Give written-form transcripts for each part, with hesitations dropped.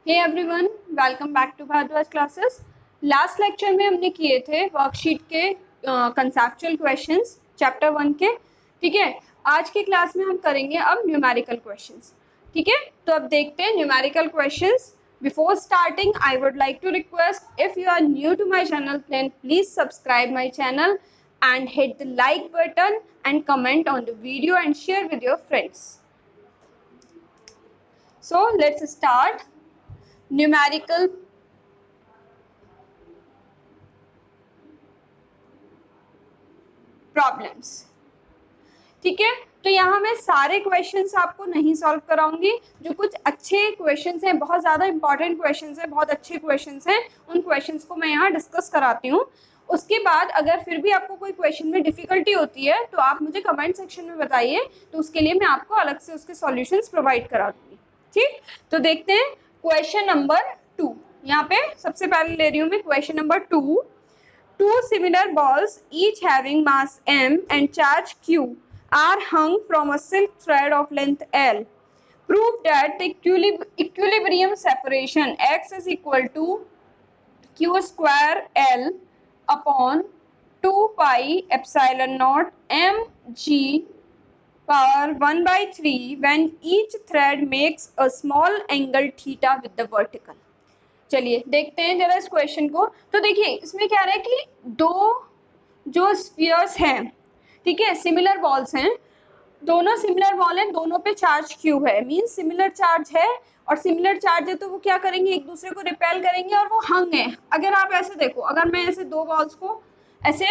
Hey everyone, welcome back to Bhardwaj classes. Last lecture में हमने किए थे वर्कशीट के कंसेप्चुअल क्वेश्चंस चैप्टर 1 के। ठीक है, आज की क्लास में हम करेंगे अब न्यूमेरिकल क्वेश्चंस। ठीक है, तो अब देखते हैं numerical questions. Before starting I would like to request, if you are new to my channel then please subscribe my channel and hit the like button and comment on the video and share with your friends. So let's start numerical problems. ठीक है, तो यहाँ मैं सारे questions आपको नहीं solve कराऊंगी। जो कुछ अच्छे क्वेश्चंस हैं, बहुत ज़्यादा इंपॉर्टेंट क्वेश्चंस हैं, बहुत अच्छे क्वेश्चंस हैं, उन क्वेश्चंस को मैं यहाँ डिस्कस कराती हूँ। उसके बाद अगर फिर भी आपको कोई क्वेश्चन में डिफिकल्टी होती है तो आप मुझे कमेंट सेक्शन में बताइए, तो उसके लिए मैं आपको अलग से उसके सॉल्यूशंस प्रोवाइड करा दूँगी। ठीक, तो देखते हैं क्वेश्चन नंबर 2। यहाँ पे सबसे पहले ले रही हूँ मैं question number 2। Two similar balls, each having mass m and charge q, are hung from a silk thread of length L. Prove that the equilibrium separation x is equal to q square L upon 2 pi epsilon naught m g power 1 by 3 when each thread makes a small angle theta with the vertical. चलिए देखते हैं जरा इस question को। तो देखिए इसमें क्या है कि दो जो स्फीयर्स हैं, ठीक है, सिमिलर बॉल्स हैं, दोनों सिमिलर बॉल हैं, दोनों पे चार्ज क्यू है, मींस सिमिलर चार्ज है। और सिमिलर चार्ज है तो वो क्या करेंगे, एक दूसरे को रिपेल करेंगे और वो हंग है। अगर आप ऐसे देखो, अगर मैं ऐसे दो बॉल्स को ऐसे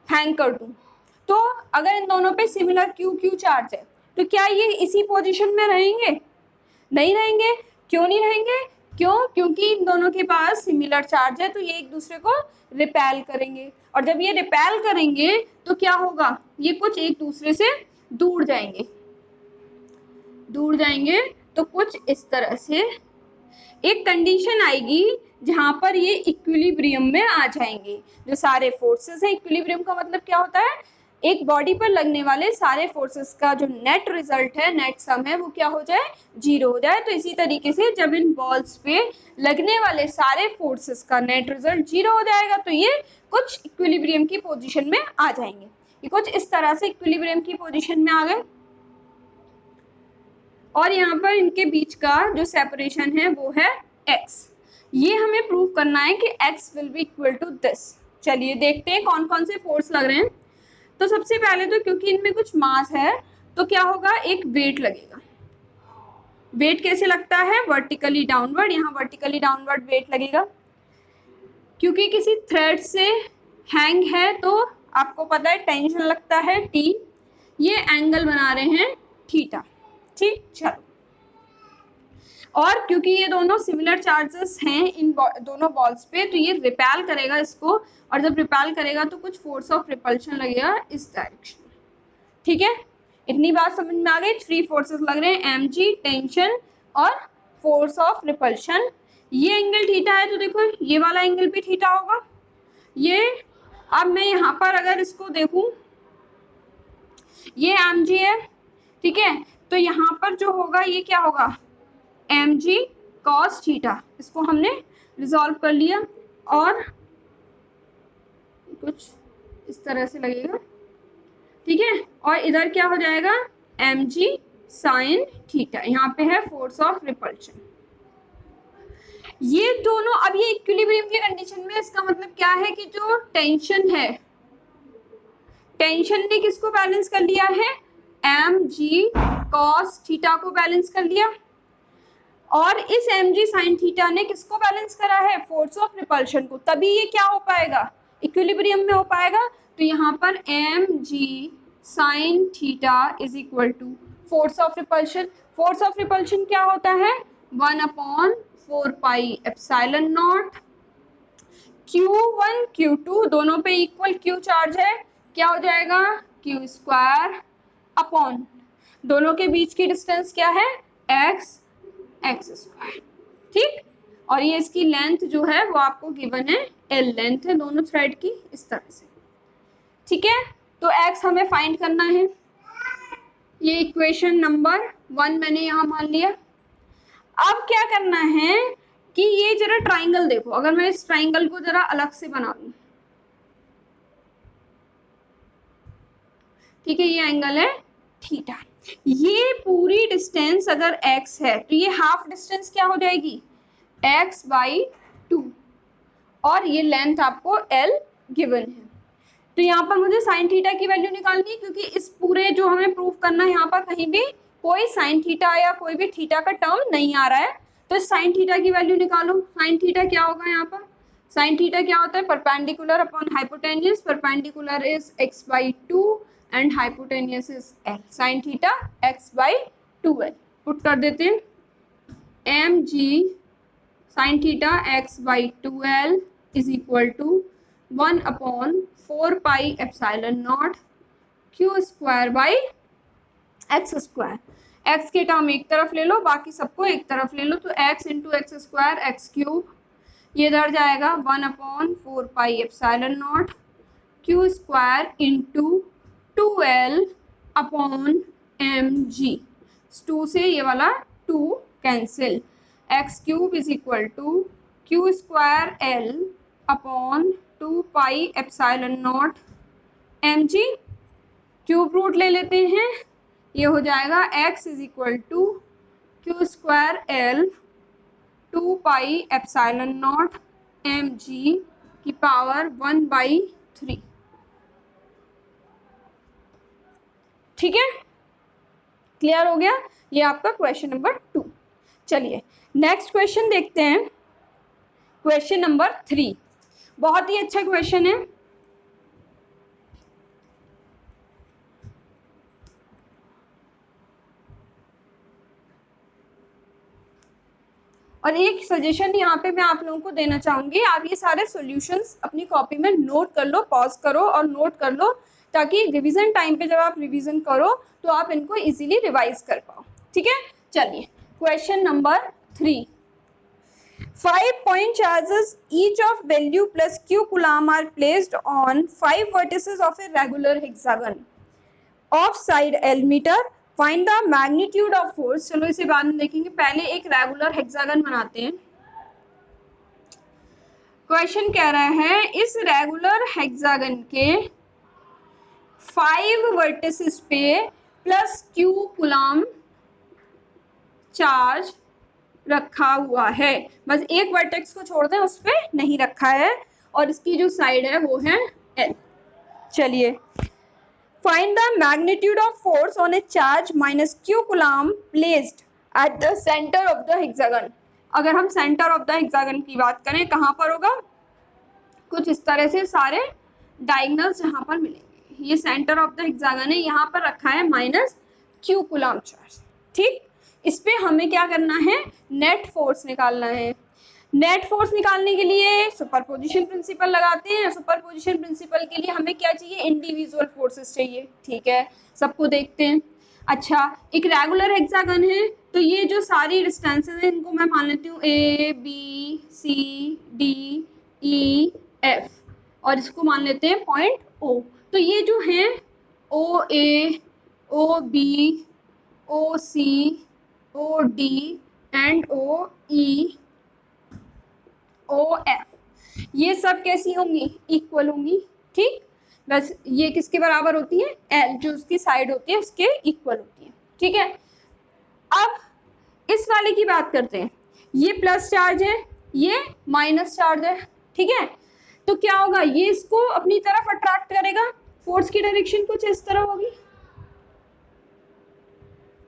हैंग कर दूं, तो अगर इन दोनों पे सिमिलर क्यू क्यू चार्ज है तो क्या ये इसी पोजीशन में रहेंगे? नहीं रहेंगे। क्यों नहीं रहेंगे? क्यों? क्योंकि इन दोनों के पास सिमिलर चार्ज है, तो ये एक दूसरे को रिपेल करेंगे। और जब ये रिपेल करेंगे तो क्या होगा, ये कुछ एक दूसरे से दूर जाएंगे। दूर जाएंगे तो कुछ इस तरह से एक कंडीशन आएगी जहां पर ये इक्विलिब्रियम में आ जाएंगे। जो सारे फोर्सेस हैं, इक्विलिब्रियम का मतलब क्या होता है, एक बॉडी पर लगने वाले सारे फोर्सेस का जो नेट रिजल्ट है, नेट सम है, वो क्या हो जाए, जीरो हो जाए। तो इसी तरीके से जब इन बॉल्स पे लगने वाले सारे फोर्सेस का नेट रिजल्ट जीरो हो जाएगा तो ये कुछ इक्विलिब्रियम की पोजीशन में आ जाएंगे। ये कुछ इस तरह से इक्विलिब्रियम की पोजीशन में आ गए। और यहाँ पर इनके बीच का जो सेपरेशन है वो है x। ये हमें प्रूव करना है कि x will be equal to this. चलिए देखते हैं कौन कौन से फोर्स लग रहे हैं। तो सबसे पहले तो क्योंकि इनमें कुछ मास है तो क्या होगा, एक वेट लगेगा। वेट कैसे लगता है, वर्टिकली डाउनवर्ड। यहाँ वर्टिकली डाउनवर्ड वेट लगेगा। क्योंकि किसी थ्रेड से हैंग है तो आपको पता है टेंशन लगता है T। ये एंगल बना रहे हैं थीटा। ठीक, चलो। और क्योंकि ये दोनों सिमिलर चार्जेस हैं इन दोनों बॉल्स पे, तो ये रिपेल करेगा इसको, और जब रिपेल करेगा तो कुछ फोर्स ऑफ रिपल्शन लगेगा इस डायरेक्शन में। ठीक है, इतनी बात समझ में आ गई। 3 फोर्सेस लग रहे हैं, mg टेंशन और फोर्स ऑफ रिपल्शन। ये एंगल थीटा है तो देखो ये वाला एंगल भी थीटा होगा। ये अब मैं यहाँ पर अगर इसको देखूं, ये mg है, ठीक है, तो यहाँ पर जो होगा ये क्या होगा, mg cos थीटा। इसको हमने रिजॉल्व कर लिया और कुछ इस तरह से लगेगा। ठीक है, और इधर क्या हो जाएगा, mg sin थीटा। यहाँ पे है फोर्स ऑफ रिपल्शन। ये दोनों अब ये इक्विलिब्रियम की कंडीशन में, इसका मतलब क्या है कि जो टेंशन है, टेंशन ने किसको बैलेंस कर लिया है, mg cos थीटा को बैलेंस कर लिया। और इस mg sin थीटा ने किसको बैलेंस करा है, फोर्स ऑफ रिपल्शन को। तभी ये क्या हो पाएगा, इक्विलिब्रियम में हो पाएगा। तो यहाँ पर mg sin theta is equal to force of repulsion. Force of repulsion क्या होता है, 1/4 pi epsilon not q1 q2, दोनों पे इक्वल q चार्ज है, क्या हो जाएगा, q स्क्वायर अपॉन दोनों के बीच की डिस्टेंस क्या है, x स्क्वायर। ठीक, और ये इसकी लेंथ जो है वो आपको गिवन है, L लेंथ है दोनों थ्रेड की, इस तरह से। ठीक है, तो x हमें फाइंड करना है। ये इक्वेशन नंबर 1 मैंने यहाँ मान लिया। अब क्या करना है कि ये जरा ट्राइंगल देखो, अगर मैं इस ट्राइंगल को जरा अलग से बना दूं, ठीक है, ये एंगल है थीटा। ये पूरी डिस्टेंस अगर x है तो ये हाफ डिस्टेंस क्या हो जाएगी, x बाई 2, और ये लेंथ आपको l गिवन है। तो यहाँ पर मुझे साइन थीटा की वैल्यू निकालनी है, क्योंकि इस पूरे जो हमें प्रूव करना है यहाँ पर कहीं भी कोई साइन थीटा या कोई भी थीटा का टर्म नहीं आ रहा है। तो साइन थीटा की वैल्यू निकालो। साइन थीटा क्या होगा यहाँ पर, साइन थीटा क्या होता है, perpendicular upon hypotenuse, perpendicular is x by 2 and hypotenuse is l, sine theta x by 2l। Put कर देते हैं, M G sine theta x by 2l is equal to 1 upon 4 pi epsilon naught Q square by X square. X के term एक तरफ ले लो, बाकी सबको एक तरफ ले लो, तो x into X square X cube, ये इधर जाएगा 1 upon 4 pi epsilon naught Q square into 2l upon M G. 2 से ये वाला 2 cancel, X cube is equal to Q square l upon 2 pi epsilon naught M G. Cube root ले लेते हैं, ये हो जाएगा x is equal to Q square l 2 pi epsilon naught M G की पावर 1/3। ठीक है, क्लियर हो गया, ये आपका क्वेश्चन नंबर 2। चलिए नेक्स्ट क्वेश्चन देखते हैं, क्वेश्चन नंबर 3। बहुत ही अच्छा क्वेश्चन है। और एक सजेशन यहाँ पे मैं आप लोगों को देना चाहूंगी, आप ये सारे सॉल्यूशंस अपनी कॉपी में नोट कर लो, पॉज करो और नोट कर लो, ताकि रिवीजन टाइम पे जब आप रिवीजन करो तो आप इनको इजीली रिवाइज कर पाओ। ठीक है, चलिए question number 3। 5 point charges each of value plus q coulomb are placed on 5 vertices of a regular hexagon of side L meter. Find the magnitude of force। चलो इसे बाद में देखेंगे, पहले एक रेगुलर हेक्सागन बनाते हैं। क्वेश्चन कह रहा है इस रेगुलर हेक्सागन के 5 वर्टिसेस पे प्लस q कूलम चार्ज रखा हुआ है। बस एक वर्टेक्स को छोड़ दें, उस पर नहीं रखा है, और इसकी जो साइड है वो है L। चलिए, find the magnitude of force on a charge minus q coulomb placed at the center of the hexagon। अगर हम सेंटर ऑफ द हेक्सागन की बात करें, कहाँ पर होगा, कुछ इस तरह से सारे डायगोनल्स यहाँ पर मिलेंगे। ये सेंटर ऑफ द हेक्सागन है, यहाँ पर रखा है माइनस q कूलम चार्ज। ठीक, इस पे हमें क्या करना है, नेट फोर्स निकालना है। नेट फोर्स निकालने के लिए सुपरपोजिशन प्रिंसिपल लगाते हैं। सुपरपोजिशन प्रिंसिपल के लिए हमें क्या चाहिए, इंडिविजुअल फोर्सेस चाहिए। ठीक है, सबको देखते हैं। अच्छा, एक रेगुलर हेक्सागन है, तो ये जो सारी डिस्टेंसेस हैं इनको मैं मान लेती हूँ A B C D E F, और इसको मान लेते हैं पॉइंट O। तो ये जो है O A O B O C O D and O E O F, ये सब कैसी होंगी, इक्वल होंगी। ठीक, बस ये किसके बराबर होती है, L, जो उसकी साइड होती है उसके इक्वल होती है। ठीक है, अब इस वाले की बात करते हैं। ये प्लस चार्ज है, ये माइनस चार्ज है। ठीक है, तो क्या होगा, ये इसको अपनी तरफ अट्रैक्ट करेगा। फोर्स की डायरेक्शन कुछ इस तरह होगी,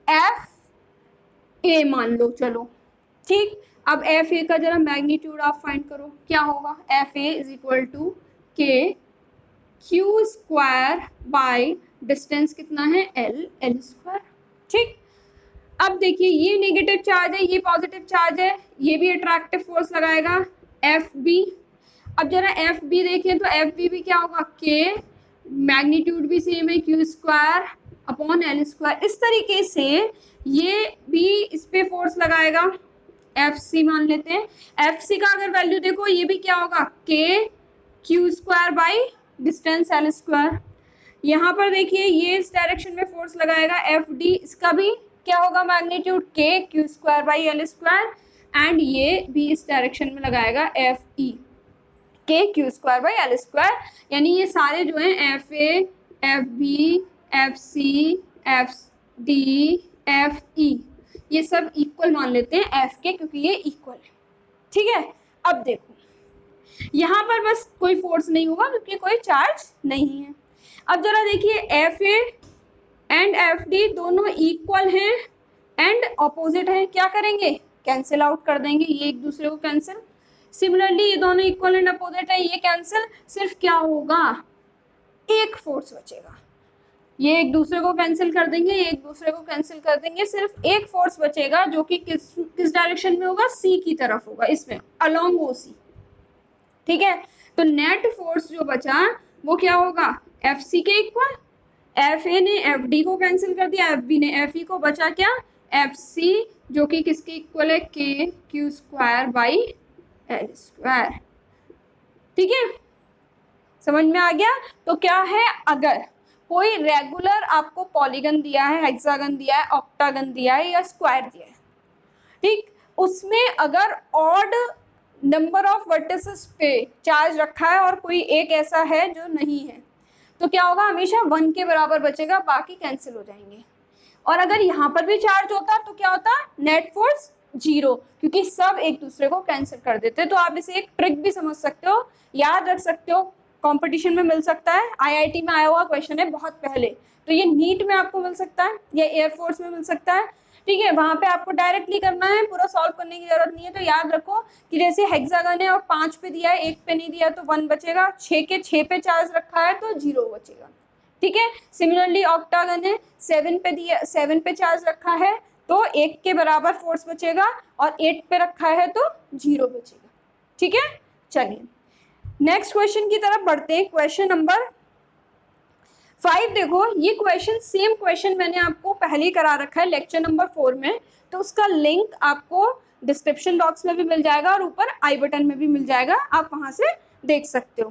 F A मान लो। चलो ठीक, अब एफ ए का जरा मैग्नीट्यूड आप फाइंड करो, क्या होगा, F A is equal to K Q square by distance कितना है L, L स्क्वायर। ठीक, अब देखिए ये नेगेटिव चार्ज है, ये पॉजिटिव चार्ज है, ये भी अट्रैक्टिव फोर्स लगाएगा एफ बी। अब जरा एफ बी देखें तो एफ बी भी क्या होगा, के मैग्नीट्यूड भी सेम है, Q square upon L square. इस तरीके से ये भी इस पे फोर्स लगाएगा, एफ सी मान लेते हैं। एफ सी का अगर वैल्यू देखो, ये भी क्या होगा, के Q square by distance L square. यहाँ पर देखिए ये इस डायरेक्शन में फोर्स लगाएगा एफ डी, इसका भी क्या होगा magnitude K Q square by L square, and ये भी इस डायरेक्शन में लगाएगा F E K Q square by L square, यानी ये सारे जो हैं F A, F B, F C, F D, F E, ये सब इक्वल मान लेते हैं एफ के, क्योंकि ये इक्वल है। ठीक है, अब देखो यहाँ पर बस कोई फोर्स नहीं होगा क्योंकि कोई चार्ज नहीं है। अब जरा देखिए F A and F D दोनों इक्वल हैं एंड ऑपोजिट हैं, क्या करेंगे, कैंसिल आउट कर देंगे, ये एक दूसरे को कैंसिल। सिमिलरली ये दोनों इक्वल एंड अपोजिट है, ये कैंसिल, सिर्फ क्या होगा, एक फोर्स बचेगा, ये एक दूसरे को कैंसिल कर देंगे, ये एक दूसरे को कैंसिल कर देंगे, सिर्फ एक फोर्स बचेगा जो कि किस डायरेक्शन में होगा, सी की तरफ होगा, इसमें अलोंग ओ सी। ठीक है, तो नेट फोर्स जो बचा वो क्या होगा, एफ सी के इक्वल, एफ ए ने एफ डी को कैंसिल कर दिया, एफ बी ने एफ ई को, बचा क्या, एफ सी, जो कि किसके इक्वल है, के Q square by L square. ठीक है, समझ में आ गया। तो क्या है, अगर कोई रेगुलर आपको पॉलीगन दिया है, हेक्सागन दिया है, ऑक्टागन दिया है या स्क्वायर दिया है, ठीक, उसमें अगर ऑड नंबर ऑफ वर्टिसेस पे चार्ज रखा है और कोई एक ऐसा है जो नहीं है, तो क्या होगा, हमेशा 1 के बराबर बचेगा, बाकी कैंसिल हो जाएंगे। और अगर यहाँ पर भी चार्ज होता तो क्या होता, नेट फोर्स 0, क्योंकि सब एक दूसरे को कैंसिल कर देते। तो आप इसे एक ट्रिक भी समझ सकते हो, याद रख सकते हो, कंपटीशन में मिल सकता है, आईआईटी में आया हुआ क्वेश्चन है बहुत पहले, तो ये नीट में आपको मिल सकता है, ये एयरफोर्स में मिल सकता है। ठीक है, वहां पे आपको डायरेक्टली करना है, पूरा सॉल्व करने की जरूरत नहीं है। तो याद रखो कि जैसे हेक्सागन है और 5 पे दिया है, 1 पे नहीं दिया तो 1 बचेगा, 6 के 6 पे चार्ज रखा है तो 0 बचेगा। ठीक है, सिमिलरली ऑक्टागन है, 7 पे दिया, 7 पे चार्ज रखा है तो 1 के बराबर फोर्स बचेगा, और 8 पे रखा है तो 0 बचेगा। ठीक है, चलिए नेक्स्ट क्वेश्चन की तरफ बढ़ते हैं। क्वेश्चन नंबर 5 देखो, ये क्वेश्चन सेम क्वेश्चन मैंने आपको पहले ही करा रखा है लेक्चर नंबर 4 में, तो उसका लिंक आपको डिस्क्रिप्शन बॉक्स में भी मिल जाएगा और ऊपर आई बटन में भी मिल जाएगा, आप वहां से देख सकते हो।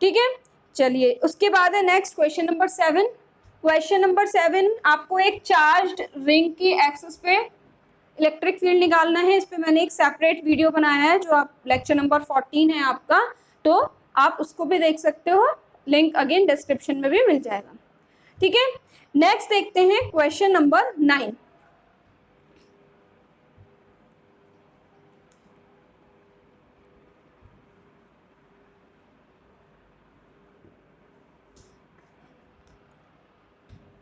ठीक है, चलिए उसके बाद है next question number 7। Question number 7 आपको एक चार्ज्ड रिंग की एक्सिस पे इलेक्ट्रिक फील्ड निकालना है। इस पे मैंने एक सेपरेट वीडियो बनाया है जो आप लेक्चर नंबर 14 है आपका, तो आप उसको भी देख सकते हो, लिंक अगेन डिस्क्रिप्शन में भी मिल जाएगा। ठीक है, नेक्स्ट देखते हैं क्वेश्चन नंबर 9।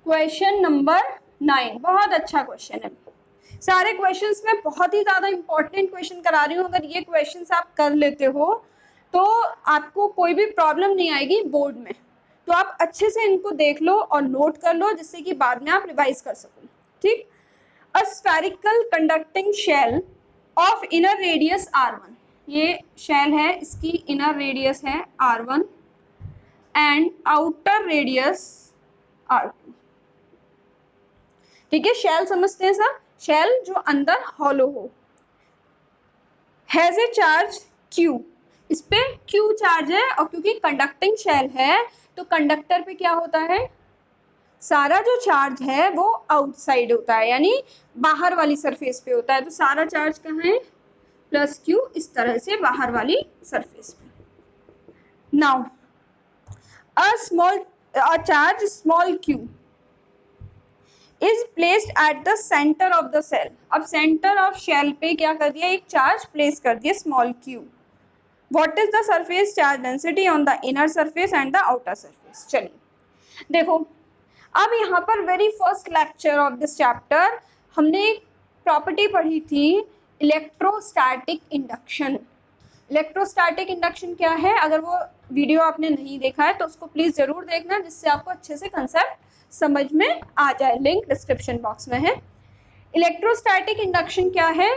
क्वेश्चन नंबर 9 बहुत अच्छा क्वेश्चन है, सारे क्वेश्चंस में बहुत ही ज्यादा इंपॉर्टेंट क्वेश्चन करा रही हूँ। अगर ये क्वेश्चंस आप कर लेते हो तो आपको कोई भी प्रॉब्लम नहीं आएगी बोर्ड में, तो आप अच्छे से इनको देख लो और नोट कर लो जिससे कि बाद में आप रिवाइज कर सको। ठीक, a spherical conducting shell of inner radius r1, ये शेल है, इसकी इनर रेडियस है r1 and outer radius r2। ठीक है, शेल समझते हैं सर, शेल जो अंदर हॉलो हो, हैज ए चार्ज q, इस पे q चार्ज है, और क्योंकि कंडक्टिंग शेल है तो कंडक्टर पे क्या होता है, सारा जो चार्ज है वो आउटसाइड होता है, यानी बाहर वाली सरफेस पे होता है। तो सारा चार्ज कहाँ है, प्लस q, इस तरह से बाहर वाली सरफेस पे। Now a charge small q is placed at the centre of the shell. अब सेंटर ऑफ शेल पे क्या कर दिया, एक चार्ज प्लेस कर दिया small q। What is the surface charge density on the inner surface and the outer surface. चलिए देखो, अब यहाँ पर very first lecture of this chapter हमने एक प्रॉपर्टी पढ़ी थी, इलेक्ट्रोस्टैटिक इंडक्शन। इलेक्ट्रोस्टैटिक इंडक्शन क्या है, अगर वो वीडियो आपने नहीं देखा है तो उसको प्लीज जरूर देखना, जिससे आपको अच्छे से कंसेप्ट समझ में आ जाए, लिंक डिस्क्रिप्शन बॉक्स में है। इलेक्ट्रोस्टैटिक इंडक्शन क्या है,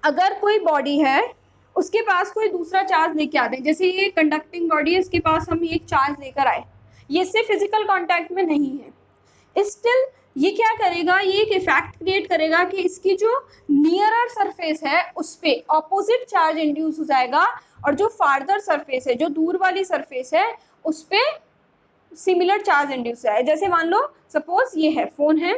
अगर कोई बॉडी है उसके पास कोई दूसरा चार्ज लेके आते हैं, जैसे ये कंडक्टिंग बॉडी है, इसके पास हम एक चार्ज लेकर आए, ये से फिजिकल कांटेक्ट में नहीं है, स्टिल ये क्या करेगा, ये एक इफेक्ट क्रिएट करेगा कि इसकी जो नियरर सरफेस है उस पे ऑपोजिट चार्ज इंड्यूस हो जाएगा, और जो फार्दर सरफेस है, जो दूर वाली सरफेस है, उस पे सिमिलर चार्ज इंड्यूस है। जैसे मान लो सपोज ये है, फोन है,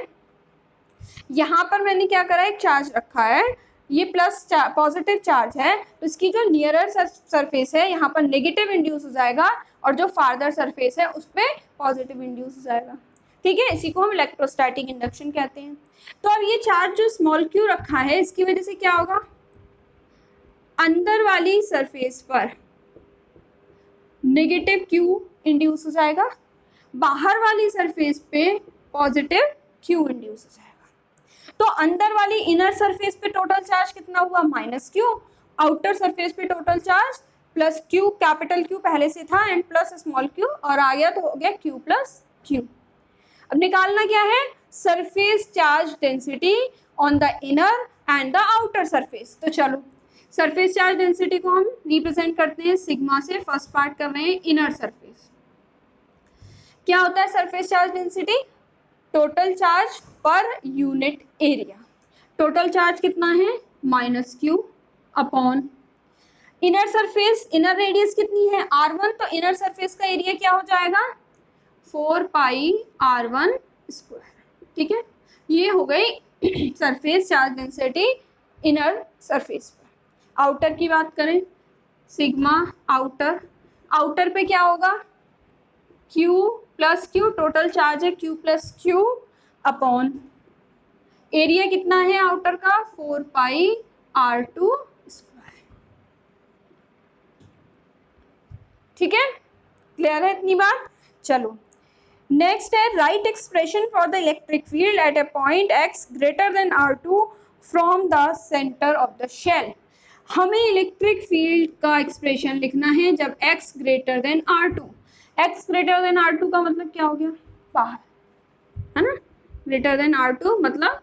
यहाँ पर मैंने क्या करा, एक चार्ज रखा है, ये प्लस पॉजिटिव चार्ज है, तो इसकी जो नियरर सरफेस है यहाँ पर नेगेटिव इंड्यूस हो जाएगा और जो फार्दर सरफेस है उस पर पॉजिटिव इंड्यूस हो जाएगा। ठीक है, इसी को हम इलेक्ट्रोस्टैटिक इंडक्शन कहते हैं। तो अब ये चार्ज जो स्मॉल क्यू रखा है, इसकी वजह से क्या होगा, अंदर वाली सरफेस पर नेगेटिव क्यू इंड्यूस हो जाएगा, बाहर वाली सरफेस पे पॉजिटिव क्यू इंड्यूस हो जाएगा। तो अंदर वाली इनर सरफेस पे टोटल चार्ज कितना हुआ, माइनस क्यू, आउटर सरफेस पे total charge plus Q, capital Q पहले से था एंड प्लस स्मॉल क्यू, और आ गया तो हो गया क्यू प्लस क्यू। अब निकालना क्या है, surface charge density on the inner and the outer surface. तो चलो सरफेस चार्ज डेंसिटी को हम रिप्रेजेंट करते हैं सिग्मा से। फर्स्ट पार्ट कर रहे हैं इनर सरफेस। क्या होता है surface charge density, total charge per unit area. Total charge कितना है, minus Q upon inner surface, inner radius कितनी है r1, तो इनर सरफेस का एरिया क्या हो जाएगा 4 पाई r1 स्क्वायर। ठीक है, ये हो गई surface charge density inner surface पर। आउटर की बात करें, सिग्मा आउटर, आउटर पे क्या होगा Q plus Q, total charge है Q plus Q upon area कितना है आउटर का 4 पाई r2 स्क्वायर। ठीक है, क्लियर है इतनी बात। चलो नेक्स्ट है write expression for the electric field at a point x greater than r2 from the centre of the shell. हमें इलेक्ट्रिक फील्ड का एक्सप्रेशन लिखना है जब x greater than r2। x greater than r2 का मतलब क्या हो गया, बाहर, है ना। ग्रेटर देन r2 मतलब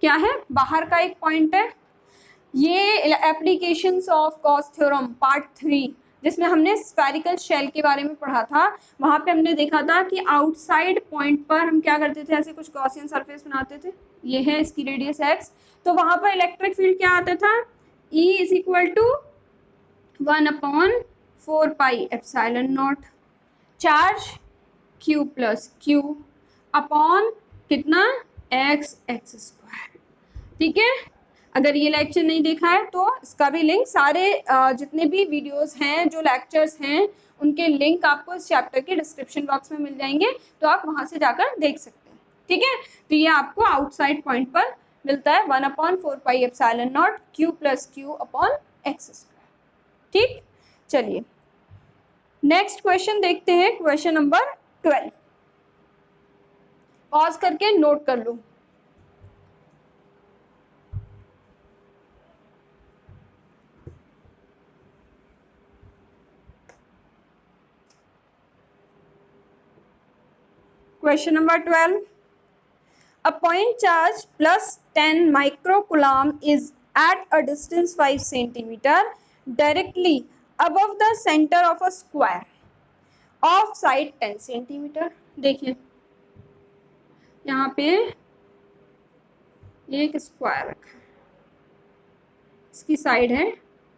क्या है, बाहर का एक पॉइंट है। ये applications of Gauss theorem part 3 जिसमें हमने स्फेरिकल शेल के बारे में पढ़ा था, वहां पे हमने देखा था कि आउटसाइड पॉइंट पर हम क्या करते थे, ऐसे कुछ गॉसियन सरफेस बनाते थे, ये है इसकी रेडियस x, तो वहां पर इलेक्ट्रिक फील्ड क्या आता था, E is equal to 1/4 pi epsilon naught charge Q plus Q upon कितना x स्क्वायर। ठीक है, अगर ये लेक्चर नहीं देखा है तो इसका भी लिंक, सारे जितने भी वीडियोस हैं जो लेक्चर्स हैं उनके लिंक आपको इस चैप्टर के डिस्क्रिप्शन बॉक्स में मिल जाएंगे, तो आप वहां से जाकर देख सकते हैं। ठीक है, तो ये आपको आउटसाइड पॉइंट पर मिलता है 1/4 pi epsilon not Q plus Q upon x square. ठीक, चलिए नेक्स्ट क्वेश्चन देखते हैं, क्वेश्चन नंबर 12। पॉज करके नोट कर लो। Question number 12. A point charge plus 10 microcoulomb is at a distance 5 centimeter directly above the center of a square of side 10 centimeter. देखिए यहाँ पे एक स्क्वायर रखा है, इसकी साइड है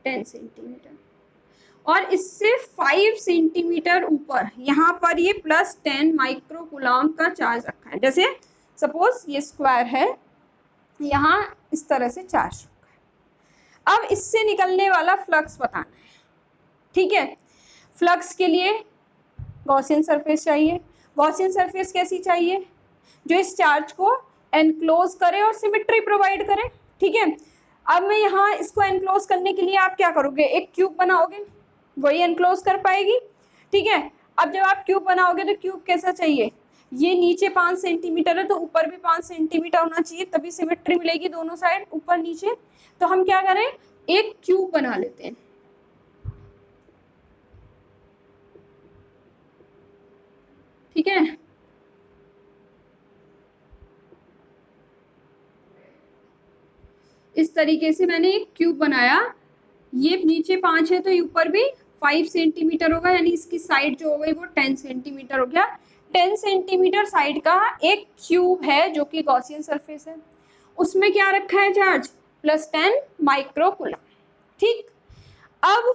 10 सेंटीमीटर और इससे 5 सेंटीमीटर ऊपर यहाँ पर ये प्लस 10 माइक्रोकूलम्ब का चार्ज रखा है। जैसे सपोज ये स्क्वायर है, यहाँ इस तरह से चार्ज रखा है। अब इससे निकलने वाला फ्लक्स बताना है। ठीक है, फ्लक्स के लिए गॉसियन सरफेस चाहिए। गॉसियन सरफेस कैसी चाहिए, जो इस चार्ज को एनक्लोज करे और सिमेट्री प्रोवाइड करे। ठीक है, अब मैं यहाँ इसको एनक्लोज करने के लिए आप क्या करोगे, एक क्यूब बनाओगे, वही एनक्लोज कर पाएगी। ठीक है, अब जब आप क्यूब बनाओगे तो क्यूब कैसा चाहिए, ये नीचे 5 सेंटीमीटर है तो ऊपर भी 5 सेंटीमीटर होना चाहिए, तभी सिमेट्री मिलेगी दोनों साइड ऊपर नीचे। तो हम क्या करें, एक क्यूब बना लेते हैं। ठीक है, इस तरीके से मैंने एक क्यूब बनाया, ये नीचे 5 है तो ऊपर भी 5 सेंटीमीटर होगा, यानी इसकी साइड जो हो गई वो 10 सेंटीमीटर हो गया। 10 सेंटीमीटर साइड का एक क्यूब है जो कि गॉसियन सरफेस है, उसमें क्या रखा है चार्ज, प्लस 10 माइक्रोकूलम्ब। ठीक, अब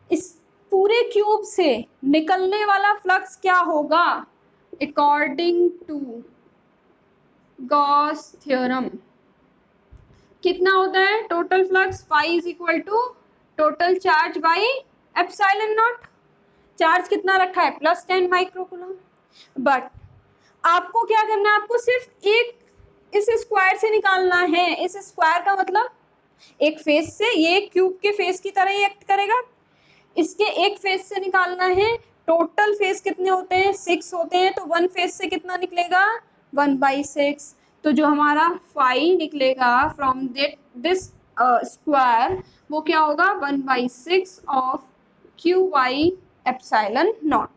इस पूरे क्यूब से निकलने वाला फ्लक्स क्या होगा, अकॉर्डिंग टू गॉस थ्योरम। कितना होता है total flux? Phi is equal to total charge by epsilon naught. Charge कितना रखा है? +10 माइक्रोकूलम। बट आपको क्या करना है? आपको सिर्फ एक इस स्क्वायर से निकालना है। इस स्क्वायर का मतलब एक फेस से, ये क्यूब के फेस की तरह ही एक्ट करेगा। इसके एक फेस से निकालना है। टोटल फेस कितने होते हैं? 6 होते हैं। तो वन फेस से कितना निकलेगा? 1/6। तो जो हमारा फाई निकलेगा फ्रॉम दिस स्क्वायर, वो क्या होगा? 1/6 of Q by epsilon not.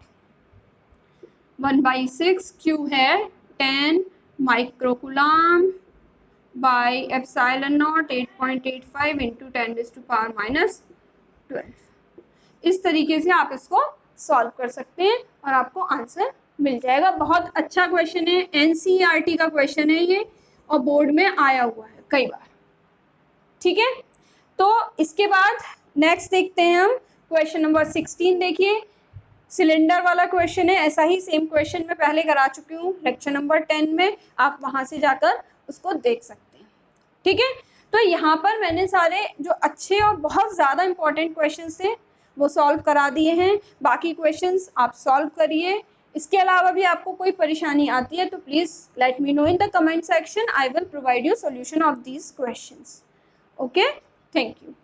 1/6 Q है 10 microcoulomb by epsilon not 8.85 into 10⁻⁻12। इस तरीके से आप इसको सॉल्व कर सकते हैं और आपको आंसर मिल जाएगा। बहुत अच्छा क्वेश्चन है, एनसीईआरटी का क्वेश्चन है ये, और बोर्ड में आया हुआ है कई बार। ठीक है, तो इसके बाद नेक्स्ट देखते हैं हम क्वेश्चन नंबर 16। देखिए, सिलेंडर वाला क्वेश्चन है। ऐसा ही सेम क्वेश्चन मैं पहले करा चुकी हूँ लेक्चर नंबर 10 में, आप वहां से जाकर उसको देख सकते हैं। ठीक है, तो यहाँ पर मैंने सारे जो अच्छे और बहुत ज़्यादा इंपॉर्टेंट क्वेश्चन थे वो सॉल्व करा दिए हैं। बाकी क्वेश्चंस आप सॉल्व करिए। इसके अलावा भी आपको कोई परेशानी आती है तो please let me know in the comment section. I will provide you solution of these questions. Okay, thank you.